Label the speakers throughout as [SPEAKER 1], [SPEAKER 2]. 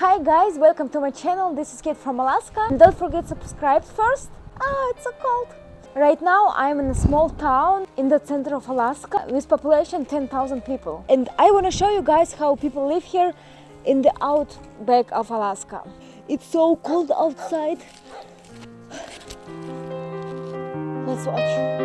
[SPEAKER 1] Hi guys, welcome to my channel. This is Kate from Alaska. And don't forget to subscribe first. It's so cold. Right now I'm in a small town in the center of Alaska with population 10,000 people. And I want to show you guys how people live here in the outback of Alaska. It's so cold outside. Let's watch.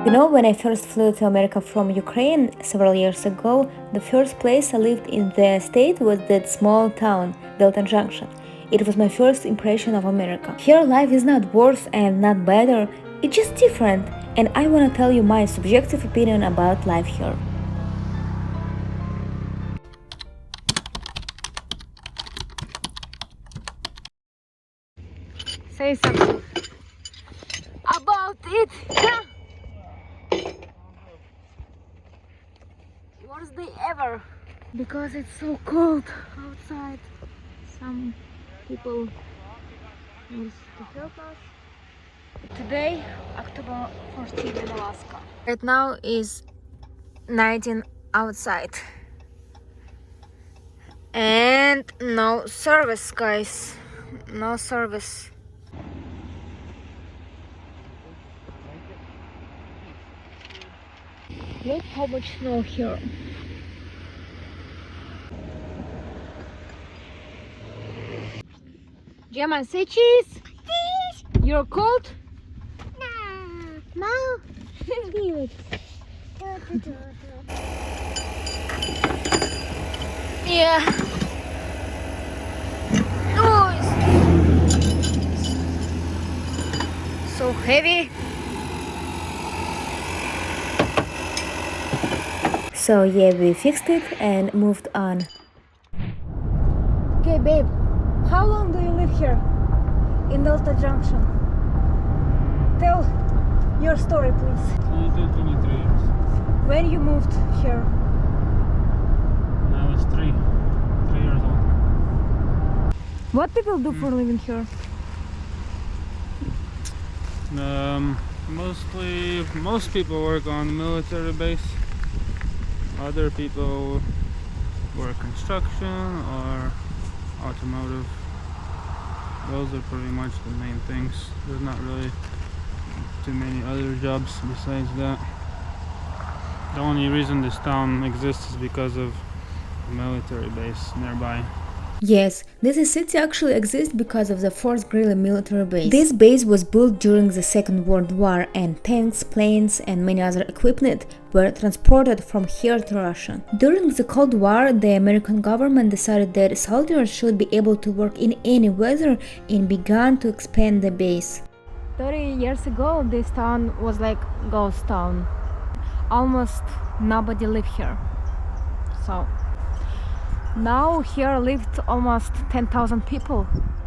[SPEAKER 1] You know, when I first flew to America from Ukraine several years ago, the first place I lived in the state was that small town, Delta Junction. It was my first impression of America. Here life is not worse and not better, it's just different, and I want to tell you my subjective opinion about life here. Say something about it. Worst day ever, because it's so cold outside. Some people want to help us. Today, October 14th in Alaska. Right now is 19 outside. And no service, guys. No service. Look how much snow here. Gemma, say cheese. Cheese. You're cold? No. No. Give it. Yeah. Oh, it's so heavy. So yeah, we fixed it and moved on. Okay, babe, how long do you live here in Delta Junction? Tell your story, please.
[SPEAKER 2] 23 years.
[SPEAKER 1] When you moved here?
[SPEAKER 2] When I was 3 years old.
[SPEAKER 1] What people do for a living here?
[SPEAKER 2] Most people work on military base. Other people work construction or automotive. Those are pretty much the main things. There's not really too many other jobs besides that. The only reason this town exists is because of the military base nearby.
[SPEAKER 1] Yes, this city actually exists because of the Fort Greely military base. This base was built during the Second World War, and tanks, planes and many other equipment were transported from here to Russia. During the Cold War, the American government decided that soldiers should be able to work in any weather and began to expand the base. 30 years ago, this town was like a ghost town. Almost nobody lived here. So now here lived almost 10,000 people.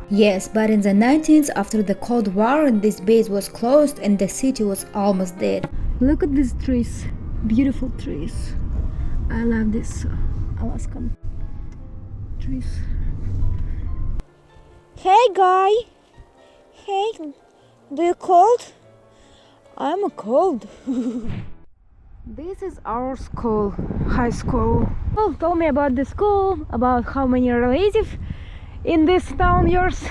[SPEAKER 1] Yes, but in the 90s, after the Cold War, this base was closed and the city was almost dead. Look at these trees, beautiful trees. I love this Alaskan trees. Hey guy! Hey, do you cold? I'm cold. This is our school, high school. Oh, tell me about the school, about how many relatives in this town yours.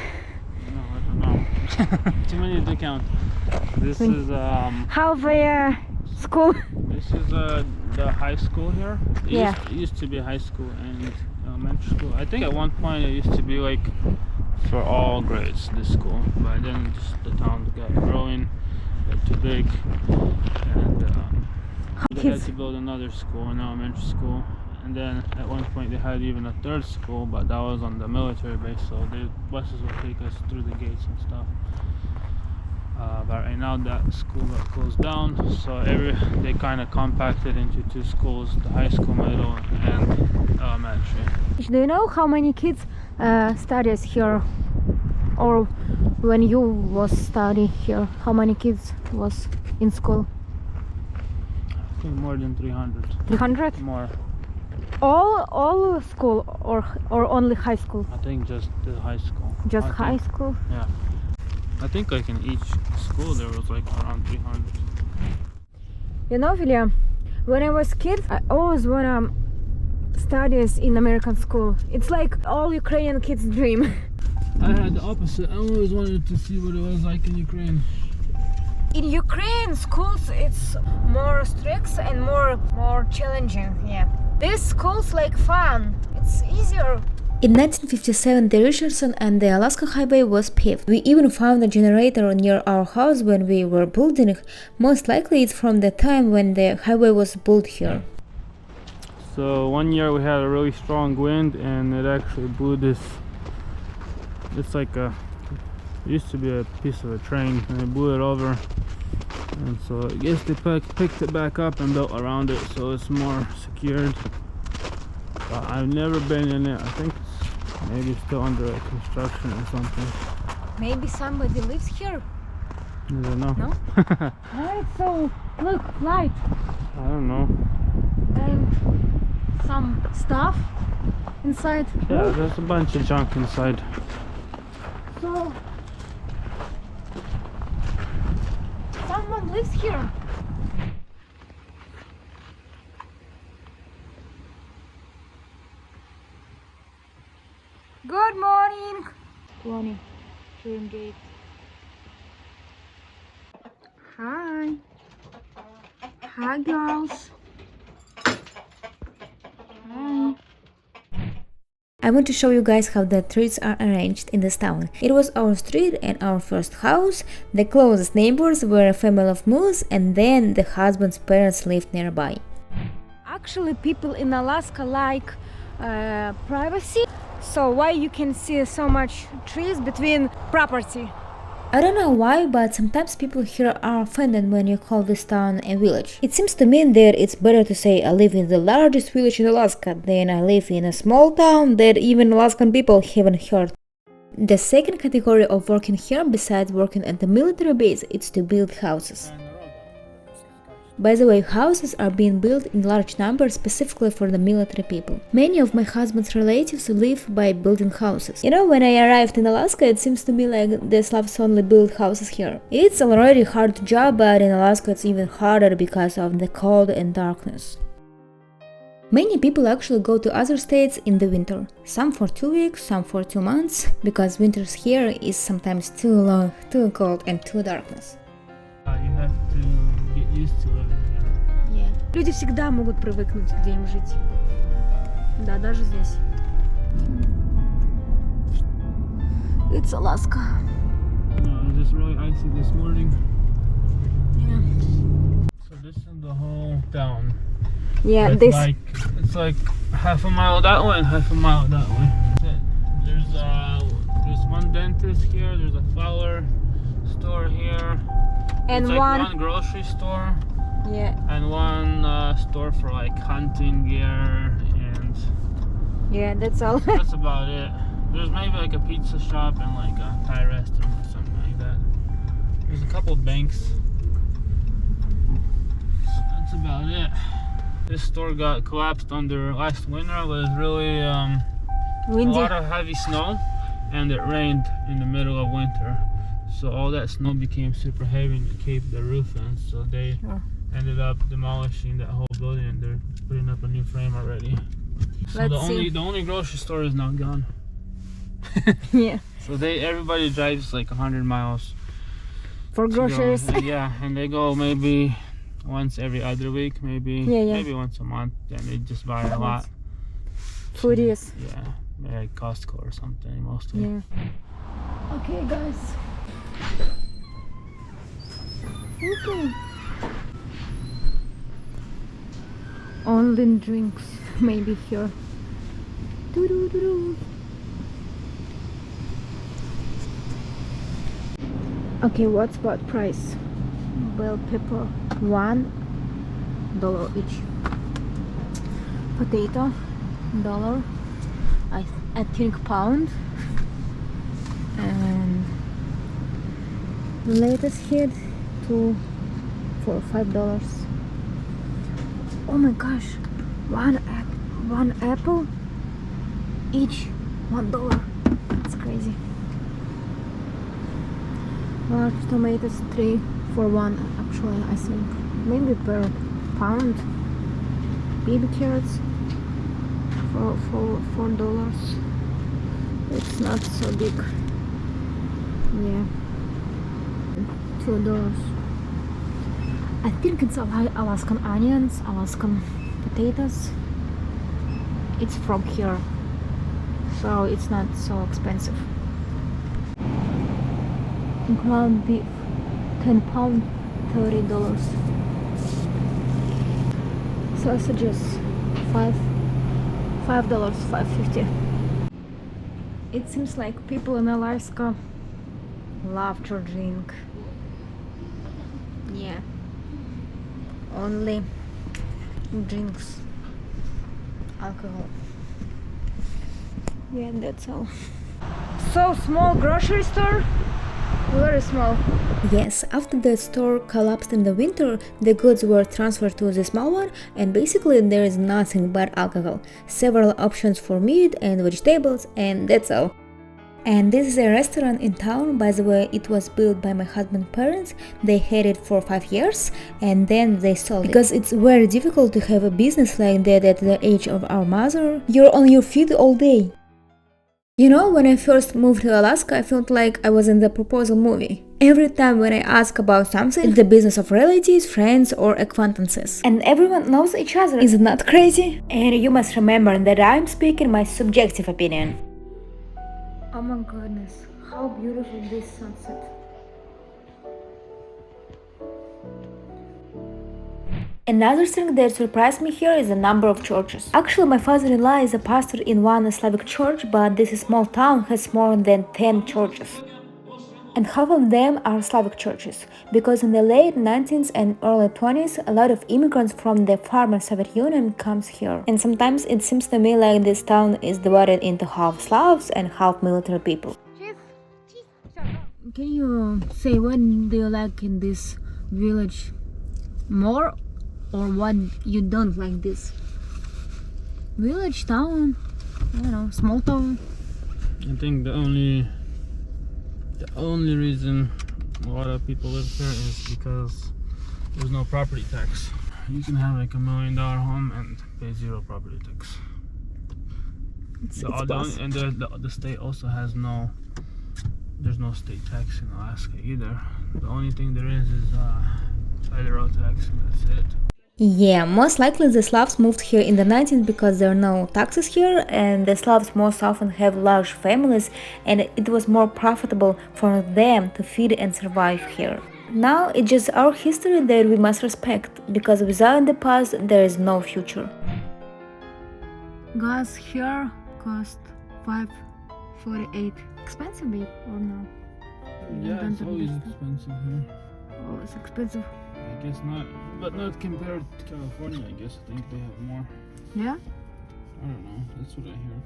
[SPEAKER 2] No, I don't know. Too many to count. This is
[SPEAKER 1] Half a school.
[SPEAKER 2] This is the high school here. It used to be high school and elementary school. I think at one point it used to be like for all grades, this school, but then just the town got growing, got too big, and they had to build another school, an elementary school, and then at one point they had even a third school, but that was on the military base, so the buses would take us through the gates and stuff. But right now that school got closed down, so they kind of compacted into two schools, the high school, middle, and elementary. Do you know how many kids studies here, or when you was study here, how many kids was in school? I think more than 300. 300? More. All school or only high school? I think just the high school. Just high school? Yeah. I think like in each school there was like around 300. You know, William, when I was a kid, I always wanna
[SPEAKER 1] studies in American school. It's like all Ukrainian kids' dream.
[SPEAKER 2] I had the opposite. I always wanted to see what it was like in Ukraine.
[SPEAKER 1] In Ukraine, schools it's more strict and more challenging. Yeah, this school's like fun. It's easier. In 1957, the Richardson and the Alaskan highway was paved. We even found a generator near our house when we were building. Most likely it's from the time when the highway was built here.
[SPEAKER 2] So one year we had a really strong wind and it actually blew this. It's like it used to be a piece of a train and they blew it over. And so I guess they picked it back up and built around it so it's more secured. I've never been in it. I think it's maybe still under construction or something.
[SPEAKER 1] Maybe somebody lives here.
[SPEAKER 2] I don't know.
[SPEAKER 1] No? Why it's so look light?
[SPEAKER 2] I don't know.
[SPEAKER 1] And some stuff inside.
[SPEAKER 2] Yeah, there's a bunch of junk inside.
[SPEAKER 1] So someone lives here. Good morning. 20 Trim Gate. Hi. Hi, girls. Hi. I want to show you guys how the streets are arranged in this town. It was our street and our first house. The closest neighbors were a family of moose, and then the husband's parents lived nearby. Actually, people in Alaska like privacy. So why you can see so much trees between property? I don't know why, but sometimes people here are offended when you call this town a village. It seems to me that it's better to say I live in the largest village in Alaska than I live in a small town that even Alaskan people haven't heard. The second category of working here, besides working at the military base, is to build houses. By the way, houses are being built in large numbers specifically for the military people. Many of my husband's relatives live by building houses. You know, when I arrived in Alaska, it seems to me like the Slavs only build houses here. It's already a hard job, but in Alaska it's even harder because of the cold and darkness. Many people actually go to other states in the winter. Some for 2 weeks, some for 2 months, because winters here is sometimes too long, too cold and too darkness.
[SPEAKER 2] You have to get used to living here.
[SPEAKER 1] Yeah. Люди всегда могут привыкнуть, где им жить. Да, даже здесь. It's Alaska.
[SPEAKER 2] No, it was just really icy this morning.
[SPEAKER 1] Yeah.
[SPEAKER 2] So this is the whole town.
[SPEAKER 1] Yeah,
[SPEAKER 2] It's like half a mile that way and half a mile that way. That's it. There's one dentist here. There's a flower store here.
[SPEAKER 1] and
[SPEAKER 2] it's like one grocery store.
[SPEAKER 1] Yeah.
[SPEAKER 2] And one store for like hunting gear and
[SPEAKER 1] Yeah, that's all.
[SPEAKER 2] that's about it. There's maybe like a pizza shop and like a Thai restaurant or something like that. There's a couple banks. That's about it. This store got collapsed under last winter. It was really
[SPEAKER 1] Windy.
[SPEAKER 2] a lot of heavy snow, and it rained in the middle of winter. So all that snow became super heavy and it caved the roof in. So they ended up demolishing that whole building and they're putting up a new frame already. So the only grocery store is now gone.
[SPEAKER 1] Yeah.
[SPEAKER 2] So everybody drives like 100 miles
[SPEAKER 1] For groceries.
[SPEAKER 2] Yeah, and they go maybe once every other week, maybe maybe once a month, and they just buy a lot.
[SPEAKER 1] Foodies.
[SPEAKER 2] Yeah, maybe like Costco or something mostly.
[SPEAKER 1] Yeah. Okay, guys. Okay. Only drinks, maybe here. Doo-doo-doo-doo. Okay, what's about price? Bell pepper, $1 each. Potato, $1. I think pound. And lettuce head, $2 for $5. Oh my gosh, one apple each $1. It's crazy. Large tomatoes, 3 for 1 actually, I think. Maybe per pound. Baby carrots, for $4. It's not so big. Yeah, $2. I think it's Alaskan onions, Alaskan potatoes. It's from here, so it's not so expensive. Ground beef, 10 pound, $30. Sausages, $5, $5.50. It seems like people in Alaska love to drink. Yeah, only drinks, alcohol. Yeah, that's all. So small grocery store, very small. Yes, after the store collapsed in the winter, the goods were transferred to the small one, and basically there is nothing but alcohol, several options for meat and vegetables, and that's all. And this is a restaurant in town. By the way, it was built by my husband's parents. They had it for 5 years and then they sold it. Because it's very difficult to have a business like that at the age of our mother. You're on your feet all day. You know, when I first moved to Alaska, I felt like I was in the proposal movie. Every time when I ask about something, it's the business of relatives, friends or acquaintances. And everyone knows each other. Is it not crazy? And you must remember that I'm speaking my subjective opinion. Oh my goodness, how beautiful this sunset. Another thing that surprised me here is the number of churches. Actually, my father-in-law is a pastor in one Slavic church, but this small town has more than 10 churches. And half of them are Slavic churches, because in the late 19th and early 20s, a lot of immigrants from the former Soviet Union comes here. And sometimes it seems to me like this town is divided into half Slavs and half military people. Can you say what do you like in this village more, or what you don't like this village, town, I don't know, small town?
[SPEAKER 2] I think the only reason a lot of people live here is because there's no property tax. You can have like $1 million home and pay zero property tax. The state also has there's no state tax in Alaska either. The only thing there is federal tax, and that's it. Yeah, most likely the Slavs moved here in the 19th because there are no taxes here, and the Slavs most often have large families, and it was more profitable for them to feed and survive here. Now it's just our history that we must respect, because without the past there is no future. Gas here cost $5.48. Expensive, babe, or no? Yeah, it's always expensive here.
[SPEAKER 1] Oh, it's expensive.
[SPEAKER 2] I guess not, but not compared to California. I guess I think they have more.
[SPEAKER 1] Yeah?
[SPEAKER 2] I don't know, that's what I hear.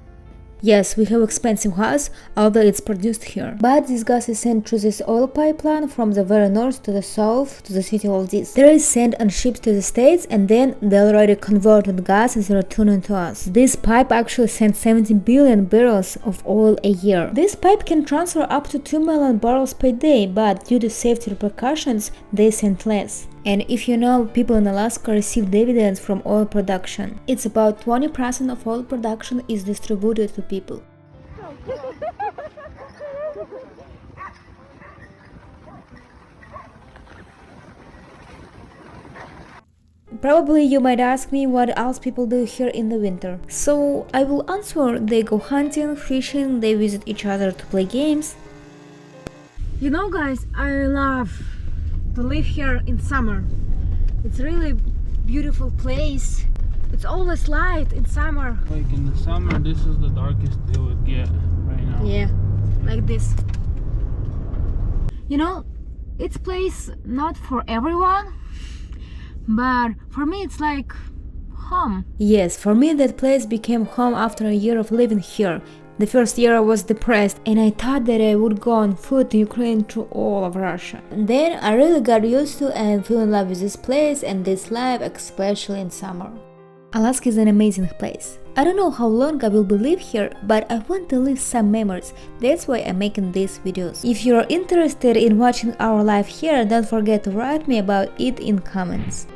[SPEAKER 1] Yes, we have expensive gas, although it's produced here. But this gas is sent through this oil pipeline from the very north to the south to the city of this. There is sent on ships to the States, and then the already converted gas is returned to us. This pipe actually sends 70 billion barrels of oil a year. This pipe can transfer up to 2 million barrels per day, but due to safety repercussions, they send less. And if you know, people in Alaska receive dividends from oil production. It's about 20% of oil production is distributed to people. Probably you might ask me what else people do here in the winter. So I will answer: they go hunting, fishing, they visit each other to play games. You know, guys, I love to live here in summer. It's really beautiful place. It's always light in summer.
[SPEAKER 2] Like in the summer, this is the darkest it would get right now.
[SPEAKER 1] Yeah, like this. You know, it's place not for everyone, but for me it's like home. Yes, for me that place became home after a year of living here. The first year I was depressed, and I thought that I would go on foot to Ukraine through all of Russia. And then I really got used to and fell in love with this place and this life, especially in summer. Alaska is an amazing place. I don't know how long I will live here, but I want to leave some memories. That's why I'm making these videos. If you're interested in watching our life here, don't forget to write me about it in comments.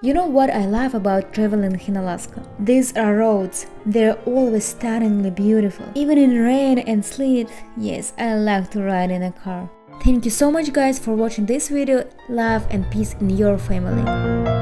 [SPEAKER 1] You know what I love about traveling in Alaska? These are roads. They're always stunningly beautiful. Even in rain and sleet, yes, I like to ride in a car. Thank you so much guys for watching this video. Love and peace in your family.